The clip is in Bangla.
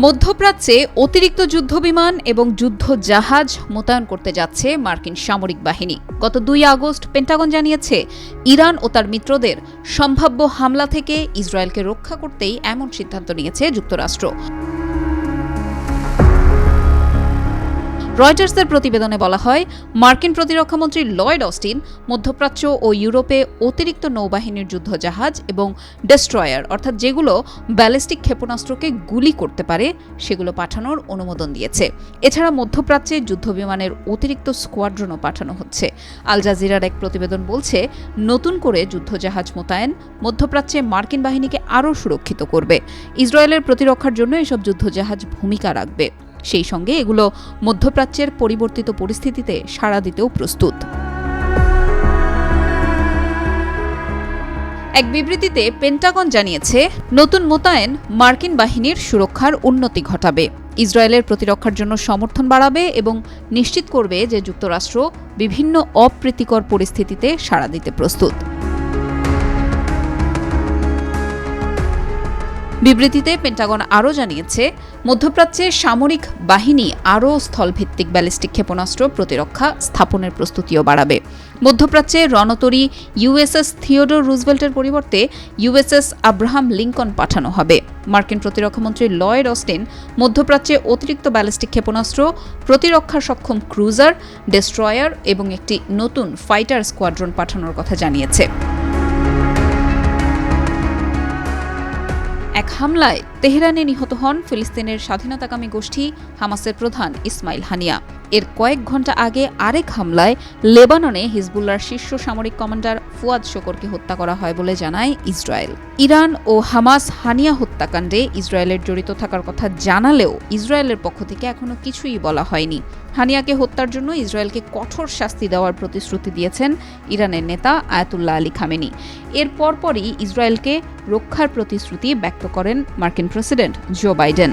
মধ্যপ্রাচ্যে অতিরিক্ত যুদ্ধবিমান এবং যুদ্ধ জাহাজ মোতায়েন করতে যাচ্ছে মার্কিন সামরিক বাহিনী। গত 2 আগস্ট পেন্টাগন জানিয়েছে, ইরান ও তার মিত্রদের সম্ভাব্য হামলা থেকে ইসরায়েলকে রক্ষা করতেই এমন সিদ্ধান্ত নিয়েছে যুক্তরাষ্ট্র। রয়টার্সের প্রতিবেদনে বলা হয়, মার্কিন প্রতিরক্ষামন্ত্রী লয়েড অস্টিন মধ্যপ্রাচ্য ও ইউরোপে অতিরিক্ত নৌবাহিনীর যুদ্ধজাহাজ এবং ডেস্ট্রয়ার অর্থাৎ যেগুলো ব্যালিস্টিক ক্ষেপণাস্ত্রকে গুলি করতে পারে সেগুলো পাঠানোর অনুমোদন দিয়েছে। এছাড়া মধ্যপ্রাচ্যে যুদ্ধবিমানের অতিরিক্ত স্কোয়াড্রনও পাঠানো হচ্ছে। আল জাজিরার এক প্রতিবেদন বলছে, নতুন করে যুদ্ধজাহাজ মোতায়েন মধ্যপ্রাচ্যে মার্কিন বাহিনীকে আরও সুরক্ষিত করবে। ইসরায়েলের প্রতিরক্ষার জন্য এসব যুদ্ধজাহাজ ভূমিকা রাখবে। সেই সঙ্গে এগুলো মধ্যপ্রাচ্যের পরিবর্তিত পরিস্থিতিতে সাড়া দিতেও প্রস্তুত। এক বিবৃতিতে পেন্টাগন জানিয়েছে, নতুন মোতায়েন মার্কিন বাহিনীর সুরক্ষার উন্নতি ঘটাবে, ইসরায়েলের প্রতিরক্ষার জন্য সমর্থন বাড়াবে এবং নিশ্চিত করবে যে যুক্তরাষ্ট্র বিভিন্ন অপ্রীতিকর পরিস্থিতিতে সাড়া দিতে প্রস্তুত। বিবৃতিতে পেন্টাগন আরও জানিয়েছে, মধ্যপ্রাচ্যে সামরিক বাহিনী আরও স্থলভিত্তিক ব্যালিস্টিক ক্ষেপণাস্ত্র প্রতিরক্ষা স্থাপনের প্রস্তুতিও বাড়াবে। মধ্যপ্রাচ্যে রণতরী ইউএসএস থিওডোর রুজভেল্টের পরিবর্তে ইউএসএস আব্রাহাম লিঙ্কন পাঠানো হবে। মার্কিন প্রতিরক্ষামন্ত্রী লয়েড অস্টিন মধ্যপ্রাচ্যে অতিরিক্ত ব্যালিস্টিক ক্ষেপণাস্ত্র, প্রতিরক্ষা সক্ষম ক্রুজার, ডেস্ট্রয়ার এবং একটি নতুন ফাইটার স্কোয়াড্রন পাঠানোর কথা জানিয়েছে। এক হামলায় তেহরানে নিহত হন ফিলিস্তিনের স্বাধীনতাকামী গোষ্ঠী হামাসের প্রধান ইসমাইল হানিয়া। এর কয়েক ঘণ্টা আগে আরেক হামলায় লেবাননে হিজবুল্লাহর শীর্ষ সামরিক কমান্ডার ফুয়াদ শকরকে হত্যা করা হয় বলে জানায় ইসরায়েল। ইরান ও হামাস হানিয়া হত্যাকাণ্ডে ইসরায়েলের জড়িত থাকার কথা জানালেও ইসরায়েলের পক্ষ থেকে এখনো কিছুই বলা হয়নি। হানিয়াকে হত্যার জন্য ইসরায়েলকে কঠোর শাস্তি দেওয়ার প্রতিশ্রুতি দিয়েছেন ইরানের নেতা আয়াতুল্লাহ আলী খামেনি। এর পরপরই ইসরায়েলকে রক্ষার প্রতিশ্রুতি ব্যক্ত করেন মার্কিন প্রেসিডেন্ট জো বাইডেন।